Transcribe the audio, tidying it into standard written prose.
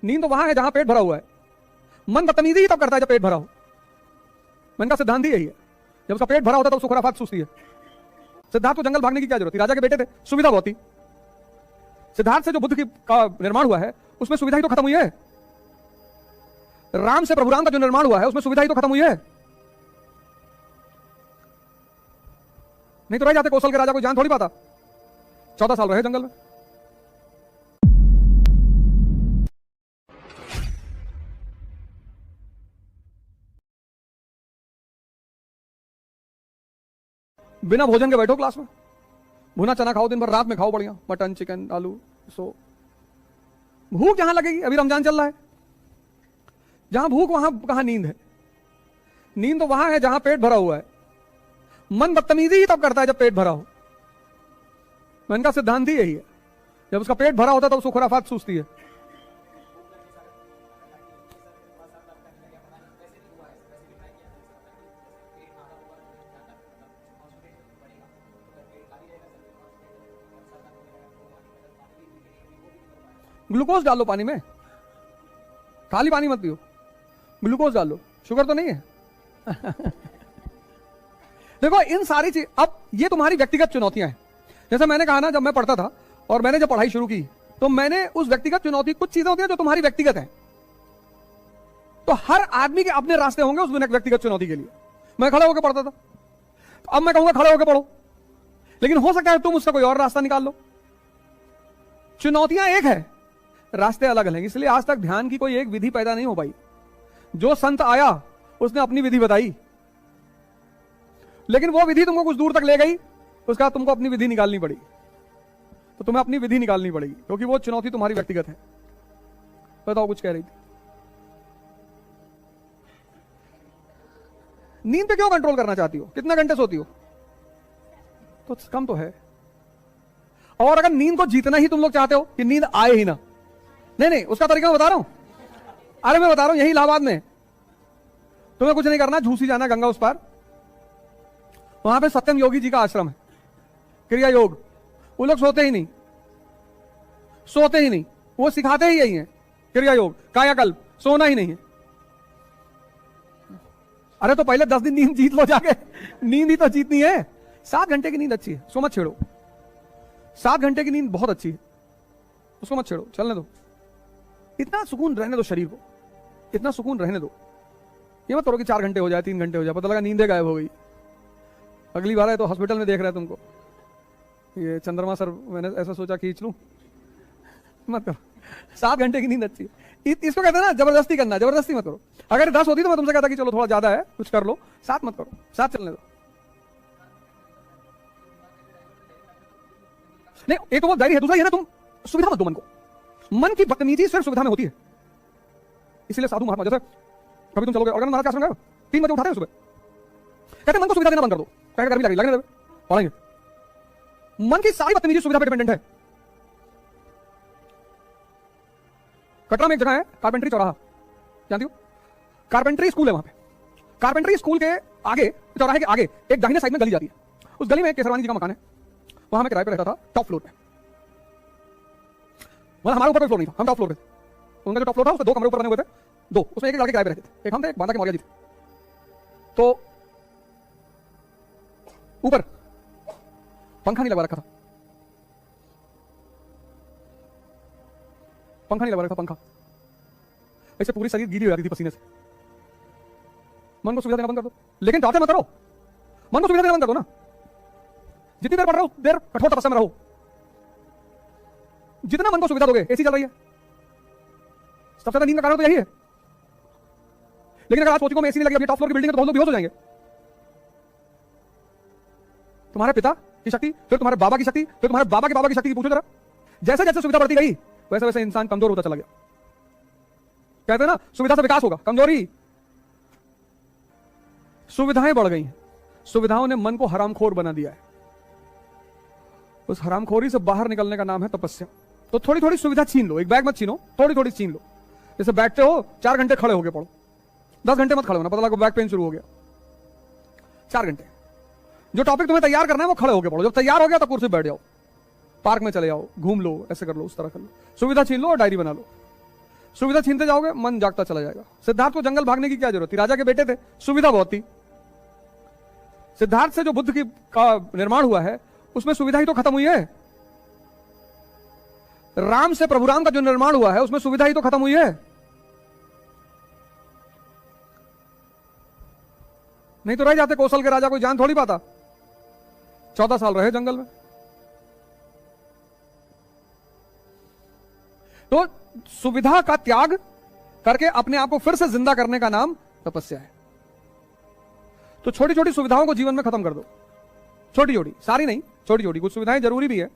नींद तो वहां है जहां पेट भरा हुआ है। मन बदतमीजी ही तब करता है जब पेट भरा हो। मन का सिद्धांत ही यही है, जब उसका पेट भरा होता है तो उसको खुराफात सूझती है। सिद्धार्थ को जंगल भागने की क्या जरूरत थी? राजा के बेटे थे, सुविधा बहुत थी। सिद्धार्थ से जो बुद्ध का निर्माण हुआ है उसमें सुविधा ही तो खत्म हुई है। राम से प्रभु राम का जो निर्माण हुआ है उसमें सुविधा ही तो खत्म हुई है। नहीं तो रह जाते कौशल के राजा को जान थोड़ी पाता। 14 साल रहे जंगल में। बिना भोजन के बैठो क्लास में, भुना चना खाओ दिन भर, रात में खाओ बढ़िया मटन चिकन आलू। सो भूख जहां लगेगी, अभी रमजान चल रहा है, जहां भूख वहां कहां नींद है? नींद तो वहां है जहां पेट भरा हुआ है। मन बदतमीजी ही तब करता है जब पेट भरा हो। मन का सिद्धांत ही यही है, जब उसका पेट भरा होता है तो उसको खुराफात सूझती है। ग्लूकोज डाल लो पानी में, खाली पानी मत पियो, ग्लूकोज डाल लो। शुगर तो नहीं है? देखो इन सारी चीज, अब ये तुम्हारी व्यक्तिगत चुनौतियां हैं। जैसे मैंने कहा ना, जब मैं पढ़ता था और मैंने जब पढ़ाई शुरू की तो मैंने उस व्यक्तिगत चुनौती, कुछ चीजें होती हैं जो तुम्हारी व्यक्तिगत है, तो हर आदमी के अपने रास्ते होंगे उस व्यक्तिगत चुनौती के लिए। मैं खड़े होकर पढ़ता था, तो अब मैं कहूंगा खड़े होकर पढ़ो, लेकिन हो सकता है तुम उसका कोई और रास्ता निकाल लो। चुनौतियां एक है, रास्ते अलग अलग। इसलिए आज तक ध्यान की कोई एक विधि पैदा नहीं हो पाई। जो संत आया उसने अपनी विधि बताई, लेकिन वो विधि तुमको कुछ दूर तक ले गई, उसका तुमको अपनी विधि निकालनी पड़ी। तो तुम्हें अपनी विधि निकालनी पड़ेगी, क्योंकि वो चुनौती तुम्हारी व्यक्तिगत है। बताओ, कुछ कह रही थी? नींद पे क्यों कंट्रोल करना चाहती हो? कितने घंटे सोती हो? तो कम तो है। और अगर नींद को जीतना ही तुम लोग चाहते हो कि नींद आए ही ना, नहीं, उसका तरीका मैं बता रहा हूं। अरे मैं बता रहा हूं, यही इलाहाबाद में तुम्हें कुछ नहीं करना, झूसी जाना गंगा उस पार, वहां पे सत्यम योगी जी का आश्रम है, क्रिया योग। वो लोग सोते ही नहीं, सोते ही नहीं, वो सिखाते ही यही है, क्रिया योग कायाकल्प, सोना ही नहीं है। अरे तो पहले 10 दिन नींद जीत लो जाके, नींद ही तो जीतनी है। 7 घंटे की नींद अच्छी है, उसको मत छेड़ो। 7 घंटे की नींद बहुत अच्छी है, उसको मत छेड़ो, चलने दो। इतना सुकून रहने दो शरीर को, इतना सुकून रहने दो। ये मत करो कि 4 घंटे हो जाए, 3 घंटे हो जाए, पता लगा नींदें गायब हो गई। अगली बार है तो हॉस्पिटल में देख रहा है तुमको, ये चंद्रमा सर मैंने ऐसा सोचा खींच लूं। मत करो, 7 घंटे की नींद अच्छी है। इसको कहते हैं ना जबरदस्ती करना, जबरदस्ती मत करो। अगर 10 होती तो मैं तुमसे कहता कि चलो थोड़ा ज्यादा है, कुछ कर लो। 7 मत करो, 7 चलने दो। नहीं, एक तो वो डायरी है, दूसरा ये ना तुम सुविधा मत दो मन को। मन की बदतमीजी सिर्फ सुविधा में होती है। इसलिए साधु महात्मा, जैसे कभी तुम चलोगे और महाराज के आश्रम गए, 3 बजे उठाते हैं सुबह, कहते हैं मन को सुविधा देना बंद कर दो, कहेगा गर्मी लग रही, लगने दे, पढ़ेंगे। मन की सारी बदतमीजी सुविधा पे डिपेंडेंट है। कटरा में एक जगह है कारपेंटरी चौराहा, जानती हो? कारपेंटरी स्कूल है वहां पे। कारपेंटरी स्कूल के आगे, चौराहे के आगे एक दाहिने साइड में गली जाती है। उस गली में केसरवानी जी का मकान है, वहां मैं किराए पे रहता था, टॉप फ्लोर पे। मतलब हमारे ऊपर कोई फ्लोर नहीं था, हम टॉप फ्लोर पे थे। उनका जो टॉप फ्लोर था उसमें 2 कमरे ऊपर बने हुए थे, 2, उसमें एक लड़के किराए पे रहते थे। एक हम थे, एक बांदा के मौर्य जी थे। तो ऊपर पंखा नहीं लगा रखा था, पंखा नहीं लगा रखा, पंखा ऐसे पूरी शरीर गीली हो जाती थी पसीने से। मन को सुविधा देना बंद कर दो, लेकिन टॉर्चर मत करो। मन को सुविधा देना बंद कर दो ना। जितनी देर पढ़ रहे हो देर कठोर तपस्या में रहो। जितना मन को सुविधा दोगे, एसी चल रही है, सबसे ज्यादा नींद का कारण तो यही है। लेकिन अगर आज कोचिंग में एसी नहीं लगी, अपनी टॉप फ्लोर की बिल्डिंग है, तो बहुत लोग बेहोश हो जाएंगे। तुम्हारे पिता की शक्ति, फिर तुम्हारे बाबा की शक्ति, फिर तुम्हारे बाबा के बाबा की शक्ति की पूछो जरा। जैसे जैसे सुविधा बढ़ती गई वैसे वैसे इंसान कमजोर होता चला गया। कहते हैं ना सुविधा से विकास होगा, कमजोरी। सुविधाएं बढ़ गई हैं, सुविधाओं ने मन को हरामखोर बना दिया है। उस हरामखोरी से बाहर निकलने का नाम है तपस्या। तो थोड़ी थोड़ी सुविधा छीन लो, एक बैग मत छीनो, थोड़ी थोड़ी छीन लो। जैसे बैठते हो 4 घंटे खड़े होके पढ़ो, 10 घंटे मत खड़े होना, पता लगा बैक पेन शुरू हो गया। 4 घंटे जो टॉपिक तुम्हें तैयार करना है वो खड़े होके पढ़ो। जब तैयार हो गया तो कुर्सी बैठ जाओ, पार्क में चले जाओ, घूम लो, ऐसे कर लो, उस तरह कर लो। सुविधा छीन लो और डायरी बना लो। सुविधा छीनते जाओगे मन जागता चला जाएगा। सिद्धार्थ को जंगल भागने की क्या जरूरत थी, राजा के बेटे थे, सुविधा बहुत थी। सिद्धार्थ से जो बुद्ध की का निर्माण हुआ है उसमें सुविधा ही तो खत्म हुई है। राम से प्रभु राम का जो निर्माण हुआ है उसमें सुविधा ही तो खत्म हुई है। नहीं तो रह जाते कौशल के राजा, कोई जान थोड़ी पाता। 14 साल रहे जंगल में। तो सुविधा का त्याग करके अपने आप को फिर से जिंदा करने का नाम तपस्या है। तो छोटी छोटी सुविधाओं को जीवन में खत्म कर दो, छोटी छोटी, सारी नहीं, छोटी छोटी। कुछ सुविधाएं जरूरी भी है,